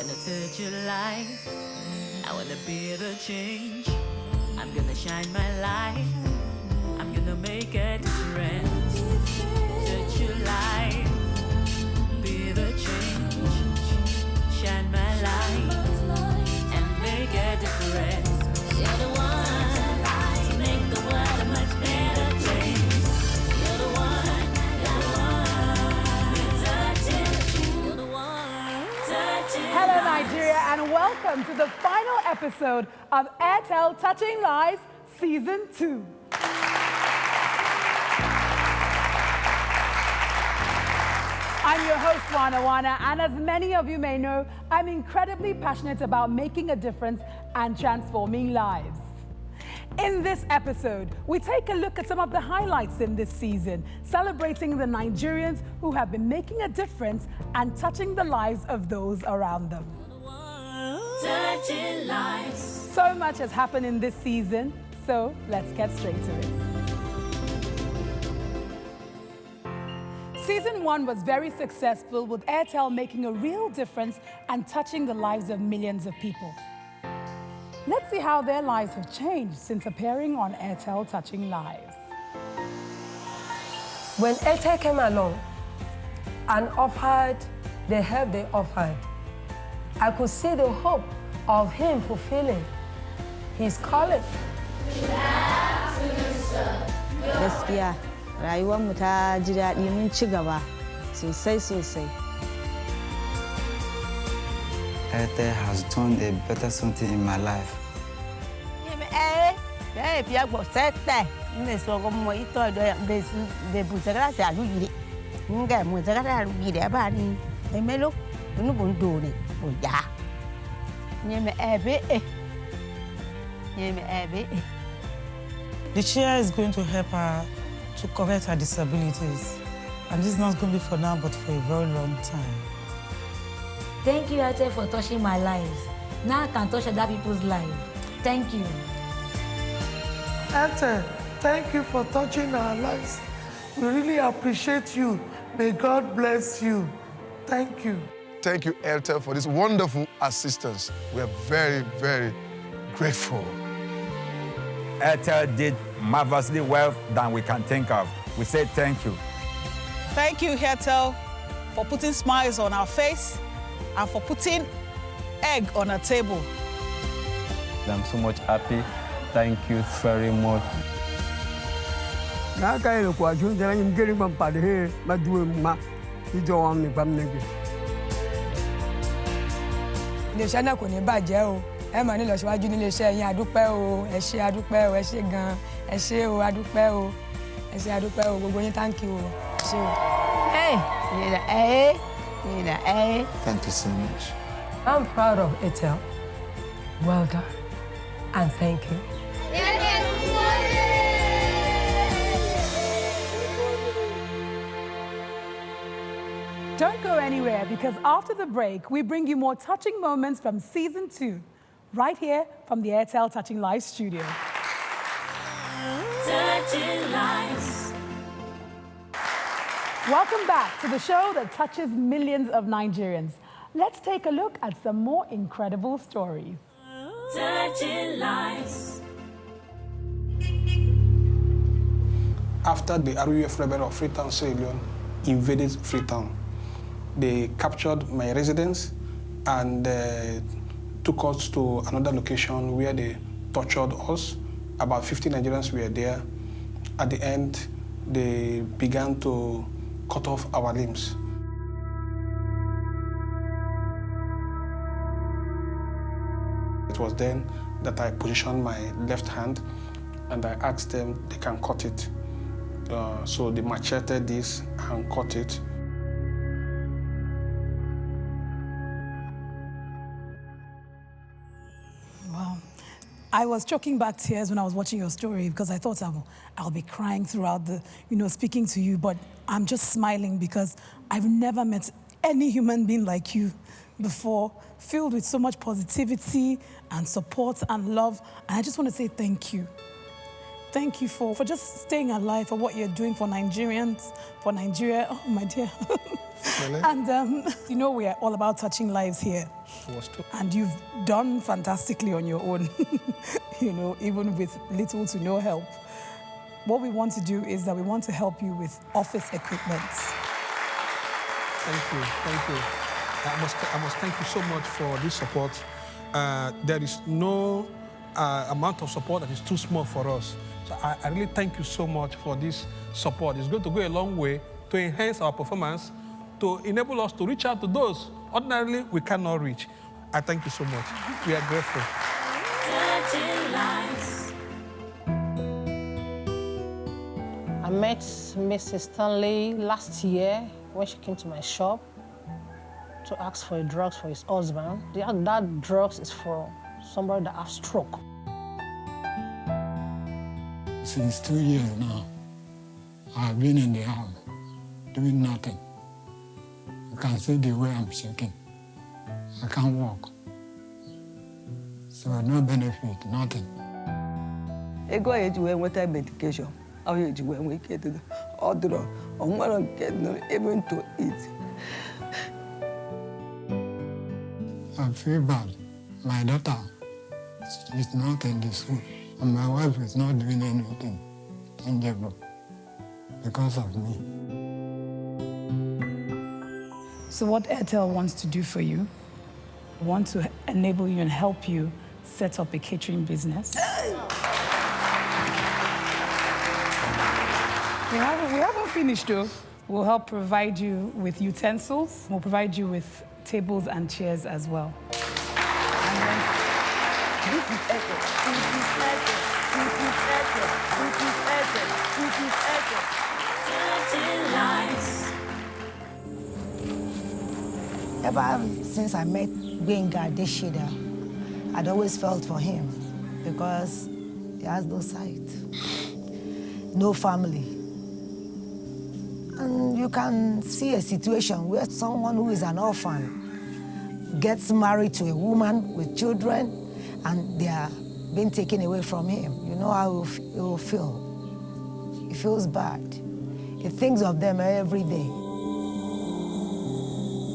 wanna touch your life. I wanna be the change. I'm gonna shine my light. I'm gonna make a difference. Touch your life. Be the change. Shine my light and make a difference. You're the one to make the world a much better place. You're the one, you're the one. Touching, you're the one. Touching. Hello, Nigeria, and welcome to the final episode of Airtel Touching Lives Season 2. I'm your host, Wana, and as many of you may know, I'm incredibly passionate about making a difference and transforming lives. In this episode, we take a look at some of the highlights in this season, celebrating the Nigerians who have been making a difference and touching the lives of those around them. Touching lives. So much has happened in this season, so let's get straight to it. Season 1 was very successful, with Airtel making a real difference and touching the lives of millions of people. Let's see how their lives have changed since appearing on Airtel Touching Lives. When Airtel came along and offered the help they offered, I could see the hope of him fulfilling his calling. Gaskiya rayuwarmu ta ji daɗi mun ci gaba sosai. Airtel has done a better something in my life. The chair is going to help her to correct her disabilities. And this is not going to be for now, but for a very long time. Thank you, Airtel, for touching my lives. Now I can touch other people's lives. Thank you. Airtel, thank you for touching our lives. We really appreciate you. May God bless you. Thank you. Thank you, Airtel, for this wonderful assistance. We are very, very grateful. Airtel did marvelously well than we can think of. We say thank you. Thank you, Airtel, for putting smiles on our face and for putting egg on our table. I'm so much happy. Thank you very much. Iléeṣẹ́ náà kò ní bàjẹ́ o. Ẹ máa ní lọ síwájú ní iléeṣẹ́ yín. Adúpẹ́ o, ẹ ṣé adúpẹ́ o, ẹ ṣé gan, ẹ ṣé o, adúpẹ́ o, ẹ ṣé adúpẹ́ o, gbogbo yín thank you o, ẹ ṣé o. Thank you so much. I'm proud of Airtel. Well done, and thank you. Don't go anywhere, because after the break, we bring you more touching moments from Season 2, right here from the Airtel Touching Lives studio. Touching lives. Welcome back to the show that touches millions of Nigerians. Let's take a look at some more incredible stories. Touching lives. After the RUF rebel of Freetown, Sierra Leone invaded Freetown, they captured my residence and took us to another location where they tortured us. About 50 Nigerians were there. At the end, they began to cut off our limbs. It was then that I positioned my left hand and I asked them they can cut it. So they macheted this and cut it. Wow. I was choking back tears when I was watching your story, because I thought I'll be crying throughout the, speaking to you, but I'm just smiling because I've never met any human being like you before, filled with so much positivity and support and love. And I just want to say thank you. Thank you for just staying alive, for what you're doing for Nigerians, for Nigeria. Oh, my dear. And you know, we are all about touching lives here. And you've done fantastically on your own, you know, even with little to no help. What we want to do is that we want to help you with office equipment. Thank you, thank you. I must thank you so much for this support. There is no amount of support that is too small for us. So I really thank you so much for this support. It's going to go a long way to enhance our performance, to enable us to reach out to those ordinarily we cannot reach. I thank you so much. We are grateful. I met Mrs. Stanley last year when she came to my shop to ask for drugs for his husband. That drugs is for somebody that has stroke. Since 2 years now, I've been in the house doing nothing. You can see the way I'm shaking. I can't walk. So no benefit, nothing. Ego eji wee nweta medication. Ọ eji wee nwee ike ịdị ọ dụrụ onwere nke even to eat. I feel bad. My daughter is not in the school, and my wife is not doing anything tangible because of me. So what Airtel wants to do for you, we want to enable you and help you set up a catering business. We haven't finished though. We'll help provide you with utensils. We'll provide you with tables and chairs as well. This is Airtel. This is Airtel. This is Airtel. This is Airtel. This is Airtel. Ever since I met Benga Deshida, I'd always felt for him because he has no sight, no family. And you can see a situation where someone who is an orphan gets married to a woman with children and they are being taken away from him. You know how he will feel. He feels bad. He thinks of them every day.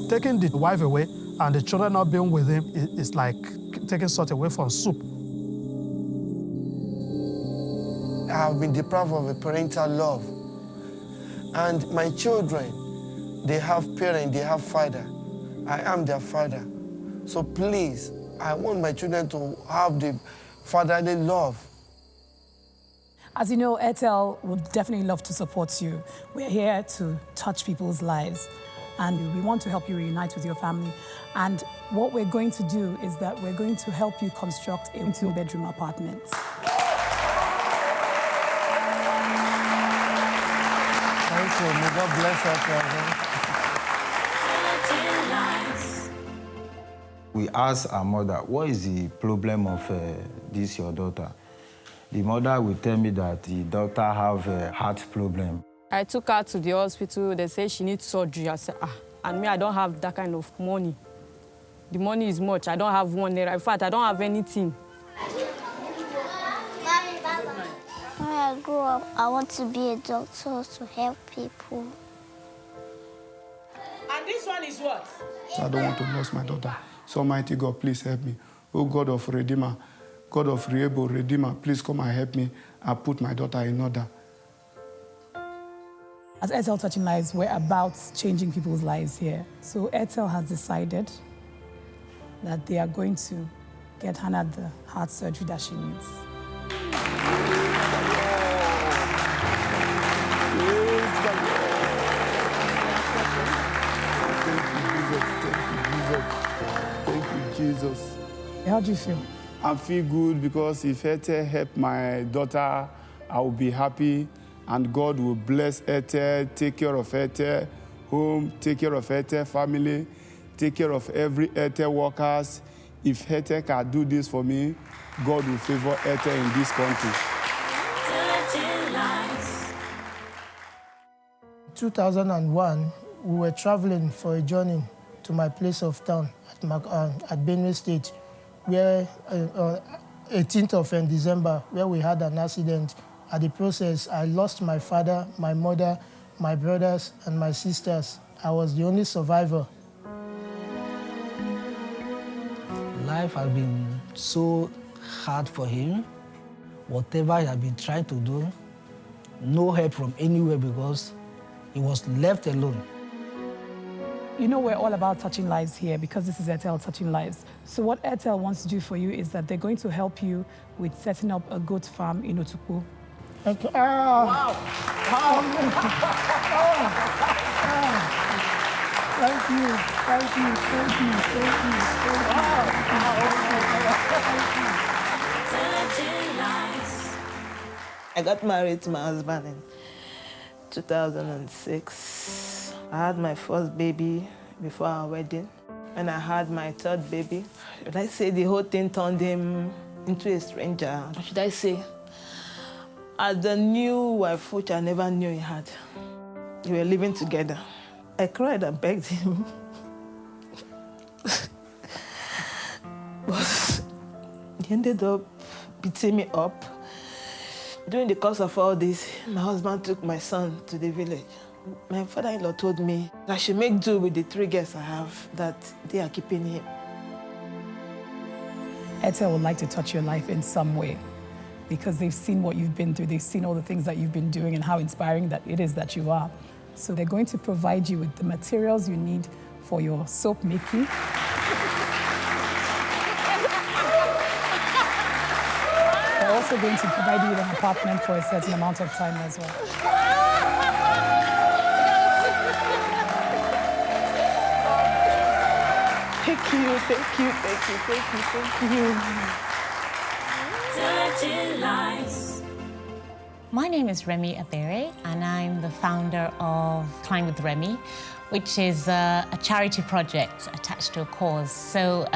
Taking the wife away and the children not being with him is like taking salt away from soup. I have been deprived of a parental love. And my children, they have parents, they have father. I am their father. So please, I want my children to have the fatherly love. As you know, Airtel would definitely love to support you. We're here to touch people's lives, and we want to help you reunite with your family. And what we're going to do is that we're going to help you construct a two-bedroom apartment. Thank you. May God bless us. We asked our mother, what is the problem of this, your daughter? The mother will tell me that the daughter have a heart problem. I took her to the hospital. They say she needs surgery. I said, and me, I don't have that kind of money. The money is much. I don't have 1 naira. In fact, I don't have anything. When I grow up, I want to be a doctor to help people. And this one is what? I don't want to lose my daughter. So Almighty God, please help me. Oh God of Redeemer, God of Reable, Redeemer, please come and help me and put my daughter in order. As Airtel Touching Lives, we're about changing people's lives here. So Airtel has decided that they are going to get Hannah the heart surgery that she needs. Jesus. How do you feel? I feel good because if Airtel help my daughter, I will be happy and God will bless Airtel, take care of Airtel home, take care of Airtel family, take care of every Airtel workers. If Airtel can do this for me, God will favor Airtel in this country. 2001, we were traveling for a journey to my place of town at Benue State, where 18th of December, where we had an accident. At the process, I lost my father, my mother, my brothers, and my sisters I was the only survivor. Life has been so hard for him. Whatever he has been trying to do, no help from anywhere because he was left alone. You know, we're all about touching lives here because this is Airtel Touching Lives. So what Airtel wants to do for you is that they're going to help you with setting up a goat farm in Otukpo. Okay. Wow. Thank you. I got married to my husband in 2006. I had my first baby before our wedding. When I had my third baby, should I say the whole thing turned him into a stranger? Or should I say, as the new wife, which I never knew he had. We were living together. I cried and begged him. But he ended up beating me up. During the course of all this, my husband took my son to the village. My father-in-law told me I should make do with the 3 girls I have, that they are keeping him. Airtel would like to touch your life in some way because they've seen what you've been through, they've seen all the things that you've been doing and how inspiring that it is that you are. So they're going to provide you with the materials you need for your soap making. They're also going to provide you with an apartment for a certain amount of time as well. Thank you. Touching lives. My name is Remy Abere, and I'm the founder of Climb with Remy, which is a charity project attached to a cause. So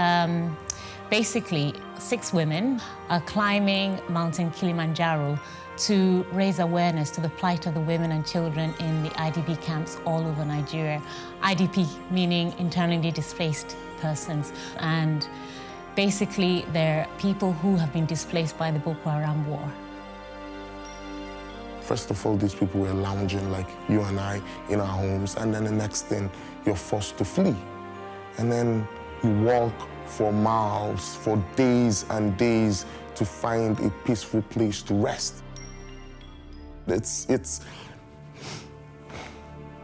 basically, 6 women are climbing Mountain Kilimanjaro to raise awareness to the plight of the women and children in the IDP camps all over Nigeria. IDP meaning internally displaced persons. And basically, they're people who have been displaced by the Boko Haram war. First of all, these people were lounging like you and I in our homes, and then the next thing, you're forced to flee. And then you walk for miles, for days and days to find a peaceful place to rest. It's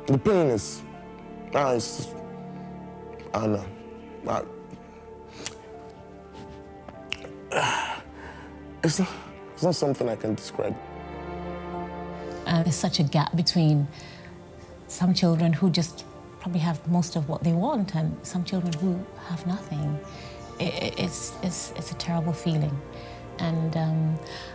the pain is, I don't know. It's not something I can describe. There's such a gap between some children who just probably have most of what they want and some children who have nothing. It's a terrible feeling. And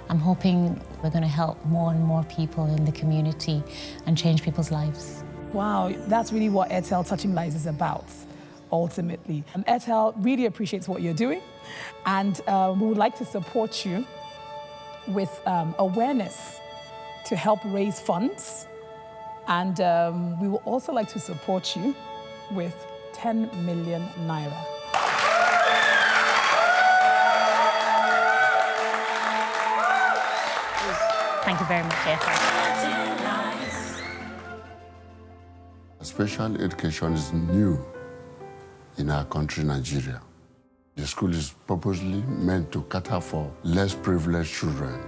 I'm hoping we're going to help more and more people in the community and change people's lives. Wow, that's really what Airtel Touching Lives is about, ultimately. Airtel really appreciates what you're doing, and we would like to support you with awareness to help raise funds. And we will also like to support you with 10 million naira. Thank you very much, Airtel. Special education is new in our country, Nigeria. The school is purposely meant to cater for less privileged children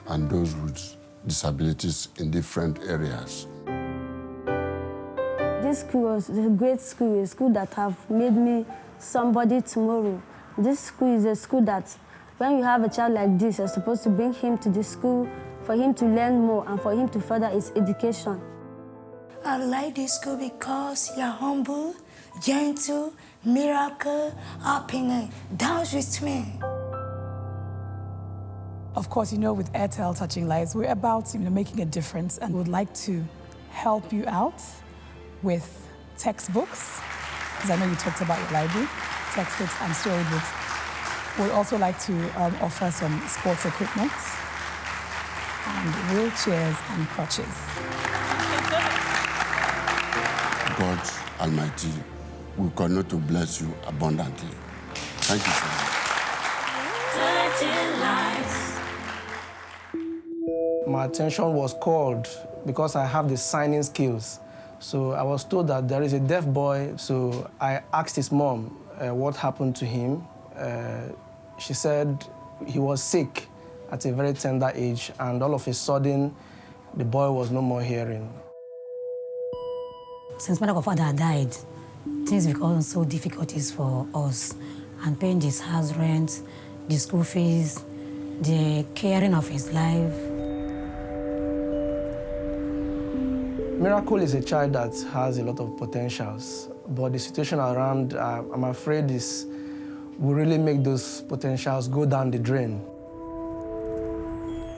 and those with disabilities in different areas. This school was a great school, a school that have made me somebody tomorrow. This school is a school that when you have a child like this, you're supposed to bring him to the school for him to learn more and for him to further his education. I like this school because you're humble, gentle, miracle, happiness. Dance with me. Of course, you know, with Airtel Touching Lives, we're about making a difference and would like to help you out with textbooks, because I know you talked about your library, textbooks and storybooks. We'd also like to offer some sports equipment and wheelchairs and crutches. God Almighty will continue to bless you abundantly. Thank you so much. Touching lives. My attention was called because I have the signing skills. So I was told that there is a deaf boy. So I asked his mom what happened to him. She said he was sick at a very tender age, and all of a sudden, the boy was no more hearing. Since my father died, things become so difficult for us, and paying his house rent, the school fees, the caring of his life. Miracle is a child that has a lot of potentials, but the situation around, I'm afraid, will really make those potentials go down the drain.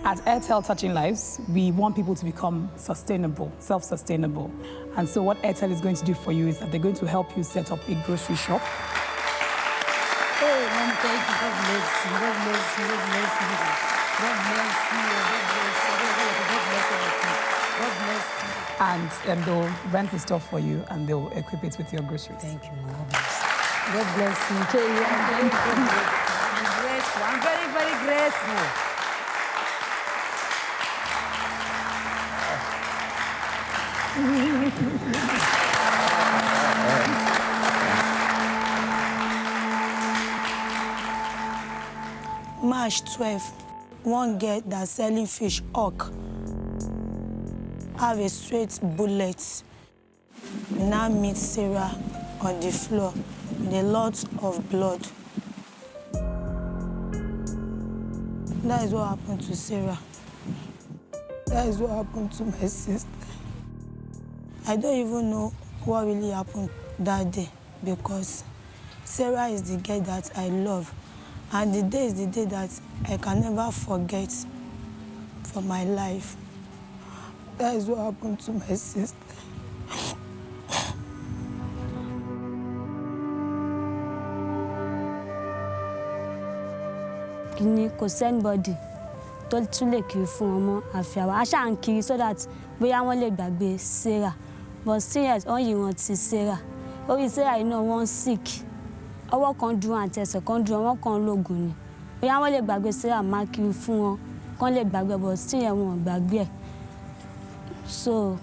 At Airtel Touching Lives, we want people to become sustainable, self-sustainable. And so what Airtel is going to do for you is that they're going to help you set up a grocery shop. Hey, Mom, thank you. God bless you. God bless you. God bless you. God bless you. God bless you. And they'll rent the store for you and they'll equip it with your groceries. Thank you, Mom. God bless you. I'm grateful. I'm very, very grateful. March 12, one girl that's selling fish hawk have a straight bullet. We now meet Sarah on the floor with a lot of blood. That is what happened to Sarah. That is what happened to my sister. I don't even know what really happened that day because Sarah is the girl that I love. And the day is the day that I can never forget for my life. That is what happened to my sister. Kò sẹ́nibọ́dì tó tún lè kiri fún ọmọ àfi àwa. A ṣáà ń kiri so that bóyá wọ́n lè gbàgbé Sarah. But serious, wọ́n yìí rántí Sarah. Orí Sarah yìí náà wọ́n sick. Ọwọ́ kan dúró àti ẹsẹ̀ kan dúró, wọ́n kàn lóògùn ni. Bóyá wọ́n lè gbàgbé Sarah máa kiri fún wọn, kán lè gbàgbé but still yẹn wọn ò gbàgbé ẹ̀. So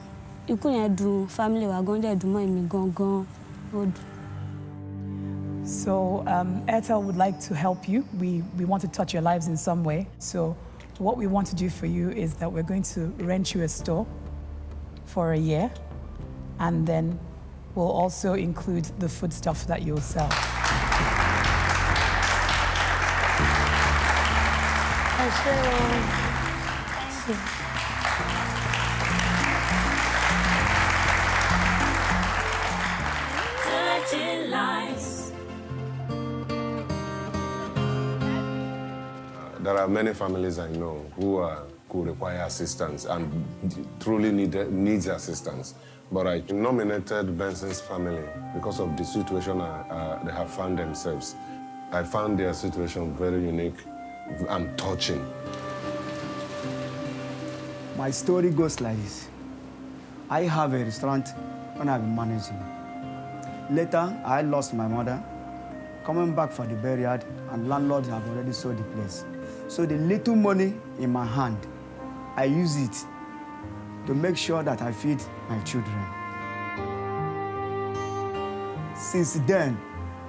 ikú yẹn dùn family wa gan dẹ̀ dùn mọ́ èmi gangan ó dùn. So Airtel would like to help you. We want to touch your lives in some way. So what we want to do for you is that we're going to rent you a store for a year, and then we'll also include the food stuff that you'll sell. Thank you. Touching lives. There are many families I know who could require assistance and truly needs assistance. But I nominated Benson's family because of the situation they have found themselves. I found their situation very unique and touching. My story goes like this. I have a restaurant when I've been managing. Later, I lost my mother. Coming back for the burial, and landlord have already sold the place. So the little money in my hand, I use it to make sure that I feed my children. Since then,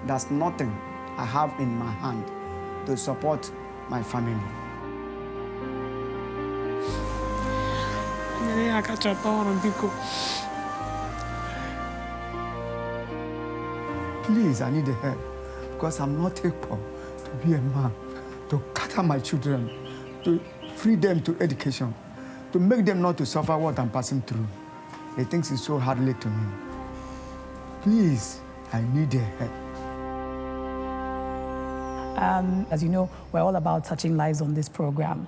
there's nothing I have in my hand to support my family. Please, I need help because I'm not able to be a man, to cater my children, to free them to education, to make them not to suffer what I'm passing through. They think it's so hardly to me. Please, I need help. As you know, we're all about touching lives on this program.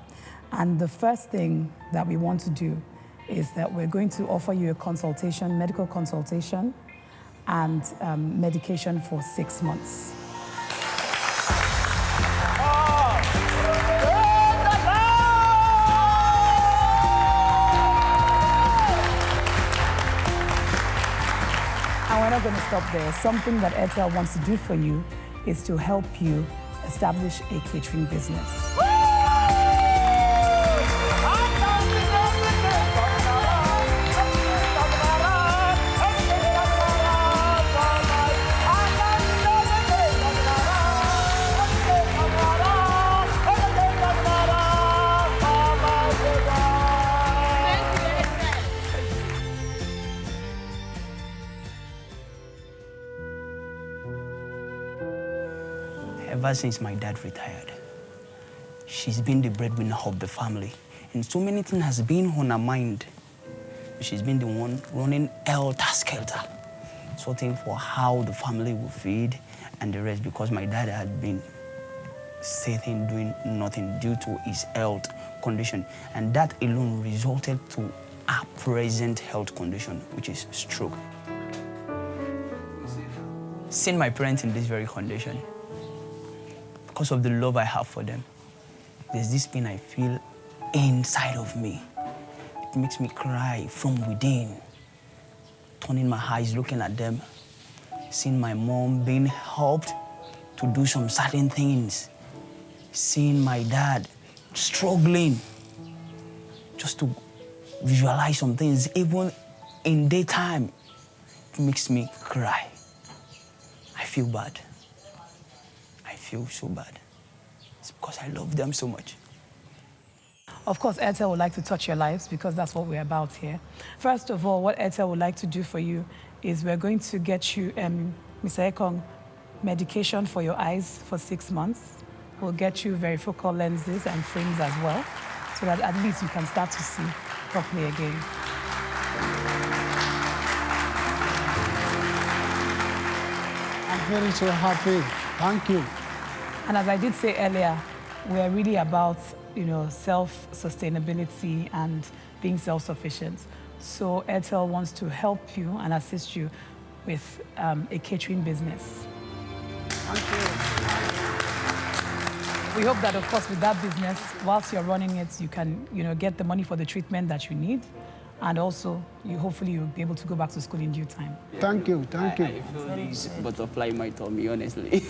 And the first thing that we want to do is that we're going to offer you a consultation, medical consultation, and medication for 6 months. And we're not going to stop there. Something that Airtel wants to do for you is to help you establish a catering business. ever since my dad retired. She's been the breadwinner of the family. And so many things has been on her mind. She's been the one running helter-skelter, sorting for how the family will feed and the rest, because my dad had been sitting doing nothing due to his health condition. And that alone resulted to our present health condition, which is stroke. Seeing my parents in this very condition, because of the love I have for them, there's this pain I feel inside of me. It makes me cry from within. Turning my eyes, looking at them, seeing my mom being helped to do some certain things, seeing my dad struggling just to visualize some things, even in daytime, it makes me cry. I feel bad. I feel so bad. It's because I love them so much. Of course, Airtel would like to touch your lives because that's what we're about here. First of all, what Airtel would like to do for you is we're going to get you, Mr. Ekong, medication for your eyes for 6 months. We'll get you varifocal lenses and frames as well, so that at least you can start to see properly again. I'm very so happy. Thank you. And as I did say earlier, we're really about, self-sustainability and being self-sufficient. So Airtel wants to help you and assist you with a catering business. Thank you. We hope that, of course, with that business, whilst you're running it, you can, get the money for the treatment that you need. And also, hopefully you'll be able to go back to school in due time. Thank you, thank you. I feel this butterfly in my tummy, honestly.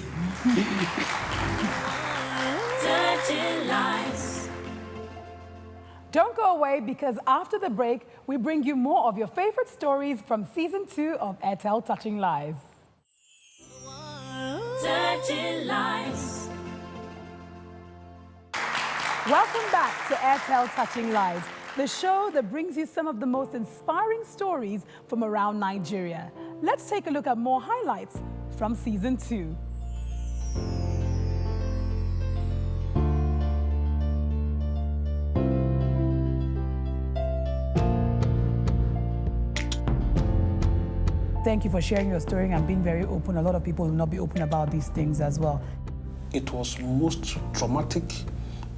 Touching lives. Don't go away, because after the break, we bring you more of your favorite stories from Season 2 of Airtel Touching Lives. Touching lives. Welcome back to Airtel Touching Lives, the show that brings you some of the most inspiring stories from around Nigeria. Let's take a look at more highlights from Season 2. Thank you for sharing your story and being very open. A lot of people will not be open about these things as well. It was most traumatic.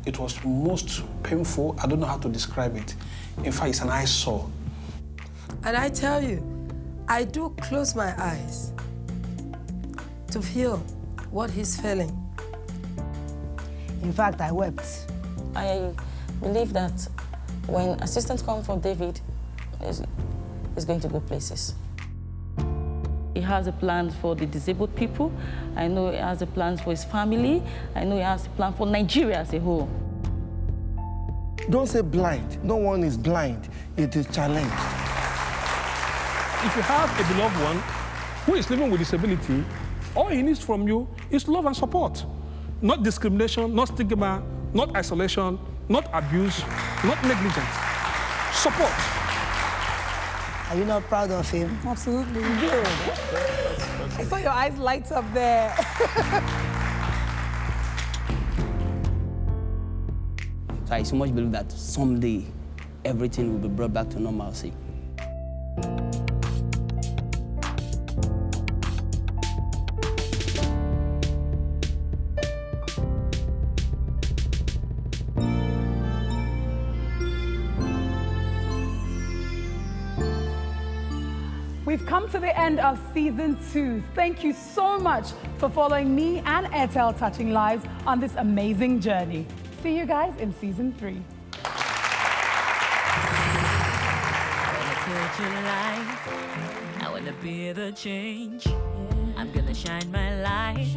It was most painful. I don't know how to describe it. In fact, it's an eyesore. And I tell you, I do close my eyes to feel what he's feeling. In fact, I wept. I believe that when assistance comes from David, it's going to go places. He has a plan for the disabled people. I know he has a plan for his family. I know he has a plan for Nigeria as a whole. Don't say blind. No one is blind. It is challenge. If you have a beloved one who is living with disability, all he needs from you is love and support. Not discrimination, not stigma, not isolation, not abuse, not negligence. Support. Are you not proud of him? Absolutely. Good. I saw your eyes light up there. So I so much believe that someday everything will be brought back to normalcy. We've come to the end of Season 2. Thank you so much for following me and Airtel Touching Lives on this amazing journey. See you guys in Season 3. Touching life. I wanna be the change. I'm gonna shine my light.